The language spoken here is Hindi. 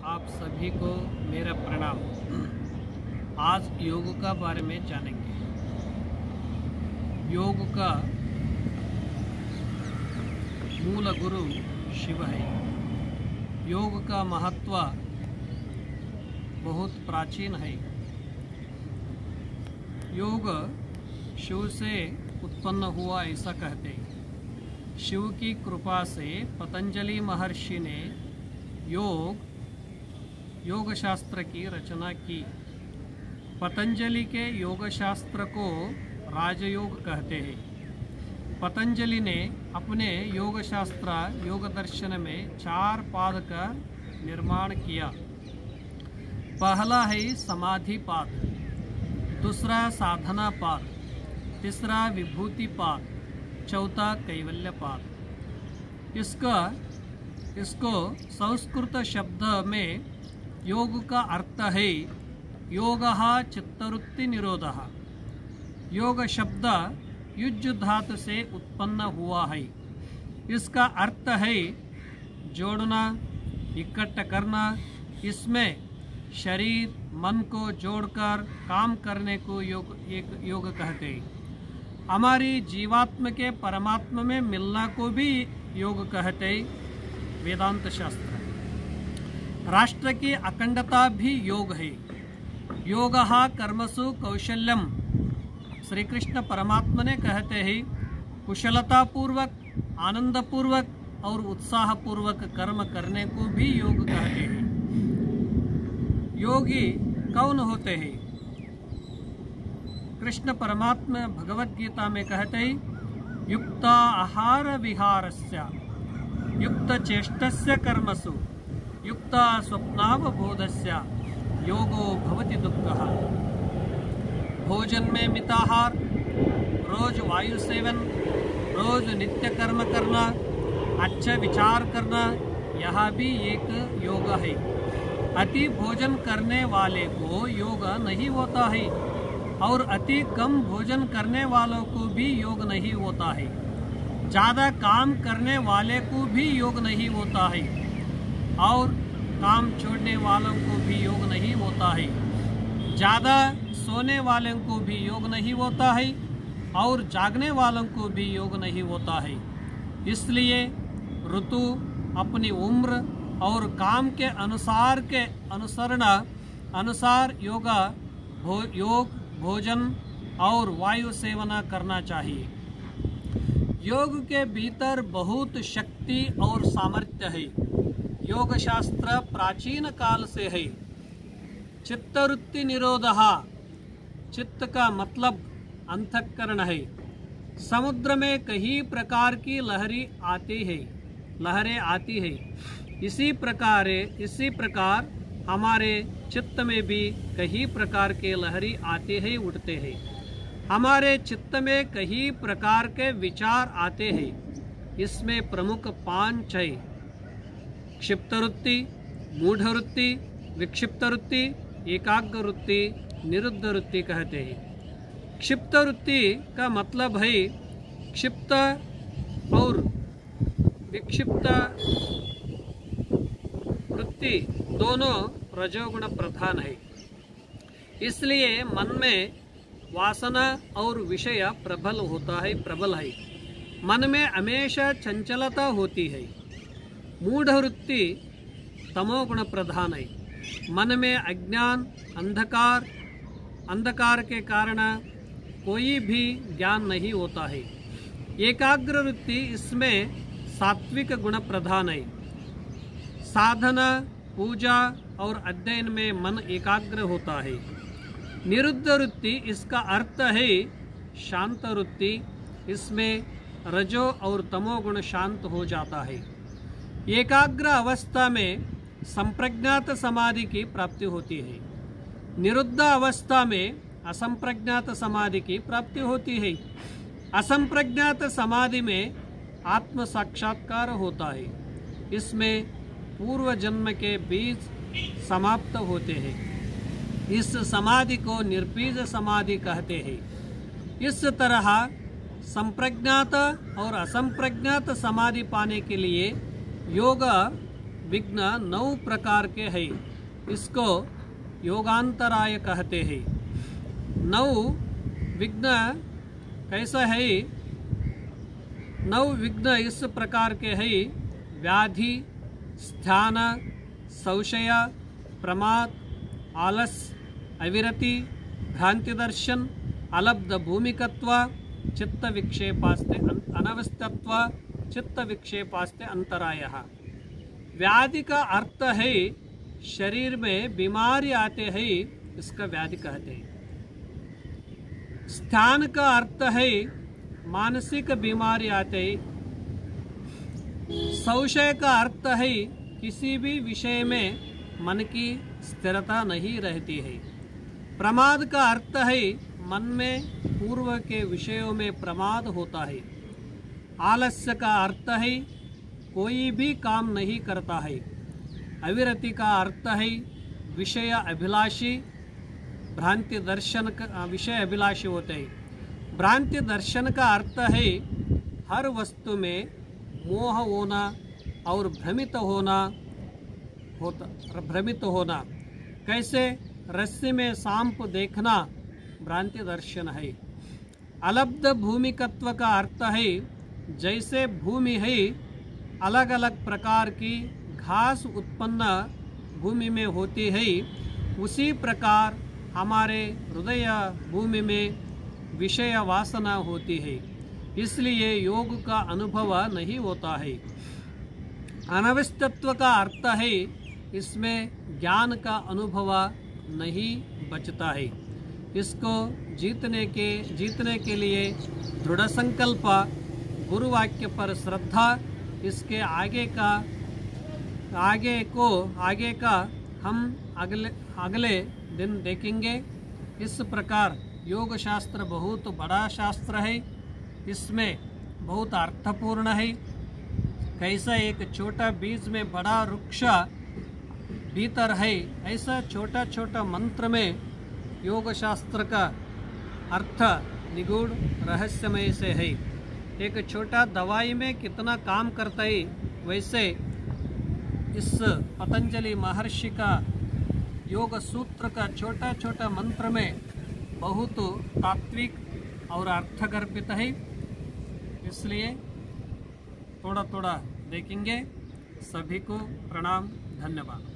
आप सभी को मेरा प्रणाम। आज योग का बारे में जानेंगे। योग का मूल गुरु शिव है। योग का महत्व बहुत प्राचीन है। योग शिव से उत्पन्न हुआ ऐसा कहते हैं। शिव की कृपा से पतंजलि महर्षि ने योग शास्त्र की रचना की। पतंजलि के योग शास्त्र को राजयोग कहते हैं। पतंजलि ने अपने योग शास्त्र योग दर्शन में 4 पाद का निर्माण किया। पहला है समाधि पाद, दूसरा साधना पाद, तीसरा विभूति पाद, चौथा कैवल्य पाद। इसको संस्कृत शब्द में योग का अर्थ है योगः चित्तवृत्ति निरोधः। योग शब्द युज धातु से उत्पन्न हुआ है। इसका अर्थ है जोड़ना, इकट्ठा करना। इसमें शरीर मन को जोड़कर काम करने को योग कहते हैं। हमारी जीवात्मा के परमात्मा में मिलना को भी योग कहते हैं। वेदांत शास्त्र राष्ट्र की अखंडता भी योग है। योगः कर्मसु कौशल्यम। श्री कृष्ण परमात्मा ने कहते हैं कुशलता पूर्वक, आनंद पूर्वक और उत्साह पूर्वक कर्म करने को भी योग कहते हैं। योगी कौन होते हैं? कृष्ण परमात्मा भगवत गीता में कहते हैं युक्त आहार विहारस्य, युक्त चेष्टस्य कर्मसु, युक्त स्वप्नावबोधस्य योगो भवति दुःखः। भोजन में मिताहार, रोज वायु सेवन, रोज नित्य कर्म करना, अच्छा विचार करना, यह भी एक योग है। अति भोजन करने वाले को योग नहीं होता है और अति कम भोजन करने वालों को भी योग नहीं होता है। ज़्यादा काम करने वाले को भी योग नहीं होता है और काम छोड़ने वालों को भी योग नहीं होता है। ज़्यादा सोने वालों को भी योग नहीं होता है और जागने वालों को भी योग नहीं होता है। इसलिए ऋतु, अपनी उम्र और काम के अनुसार योग, भोजन और वायु सेवना करना चाहिए। योग के भीतर बहुत शक्ति और सामर्थ्य है। योग शास्त्र प्राचीन काल से है। चित्तवृत्ति निरोधः। चित्त का मतलब अंतःकरण है। समुद्र में कई प्रकार की लहरें आती है। इसी प्रकार हमारे चित्त में भी कई प्रकार के लहरें आते हैं, उठते हैं। हमारे चित्त में कई प्रकार के विचार आते हैं। इसमें प्रमुख 5 है: क्षिप्तवृत्ति, मूढ़वृत्ति, विक्षिप्तवृत्ति, एकाग्रवृत्ति, निरुद्धवृत्ति कहते हैं। क्षिप्तवृत्ति का मतलब है क्षिप्त और विक्षिप्त वृत्ति दोनों रजोगुण प्रधान है। इसलिए मन में वासना और विषय प्रबल है। मन में हमेशा चंचलता होती है। मूढ़वृत्ति तमोगुण प्रधान है। मन में अज्ञान, अंधकार के कारण कोई भी ज्ञान नहीं होता है। एकाग्र वृत्ति, इसमें सात्विक गुण प्रधान है। साधना, पूजा और अध्ययन में मन एकाग्र होता है। निरुद्ध वृत्ति, इसका अर्थ है शांत वृत्ति। इसमें रजो और तमोगुण शांत हो जाता है। एकाग्र अवस्था में संप्रज्ञात समाधि की प्राप्ति होती है। निरुद्ध अवस्था में असंप्रज्ञात समाधि की प्राप्ति होती है। असंप्रज्ञात समाधि में आत्म साक्षात्कार होता है। इसमें पूर्व जन्म के बीज समाप्त होते हैं। इस समाधि को निर्बीज समाधि कहते हैं। इस तरह संप्रज्ञात और असंप्रज्ञात समाधि पाने के लिए योग विघ्न 9 प्रकार के हैं। इसको योगांतराय कहते हैं। 9 विघ्न कैसा है? 9 विघ्न इस प्रकार के हैं: व्याधि, स्थान, संशय, प्रमाद, आलस्य, अविरति, भ्रांति दर्शन, अलब्ध भूमिकत्व, चित्त विक्षेपास्ते अनवस्थत्व, चित्त विक्षेपास्ते अंतरायः। व्याधि का अर्थ है शरीर में बीमारी आते हैं, इसका व्याधि कहते हैं। स्थान का अर्थ है मानसिक बीमारी आते हैं। संशय का अर्थ है किसी भी विषय में मन की स्थिरता नहीं रहती है। प्रमाद का अर्थ है मन में पूर्व के विषयों में प्रमाद होता है। आलस्य का अर्थ है कोई भी काम नहीं करता है। अविरति का अर्थ है विषय अभिलाषी, भ्रांति दर्शन का विषय अभिलाषी होते हैं। भ्रांति दर्शन का अर्थ है हर वस्तु में मोह होना और भ्रमित होना। कैसे? रस्सी में सांप देखना भ्रांति दर्शन है। अलब्ध भूमिकत्व का अर्थ है जैसे भूमि है अलग अलग प्रकार की घास उत्पन्न भूमि में होती है, उसी प्रकार हमारे हृदय भूमि में विषय वासना होती है, इसलिए योग का अनुभव नहीं होता है। अनवस्थत्व का अर्थ है इसमें ज्ञान का अनुभव नहीं बचता है। इसको जीतने के लिए दृढ़ संकल्प, गुरु वाक्य पर श्रद्धा, इसके आगे का हम अगले दिन देखेंगे। इस प्रकार योग शास्त्र बहुत बड़ा शास्त्र है, इसमें बहुत अर्थपूर्ण है। कैसा एक छोटा बीज में बड़ा वृक्ष भीतर है, ऐसा छोटा छोटा मंत्र में योग शास्त्र का अर्थ निगूढ़ रहस्यमय से है। एक छोटा दवाई में कितना काम करता है, वैसे इस पतंजलि महर्षि का योग सूत्र का छोटा छोटा मंत्र में बहुत तात्विक और अर्थगर्भित है, इसलिए थोड़ा थोड़ा देखेंगे। सभी को प्रणाम, धन्यवाद।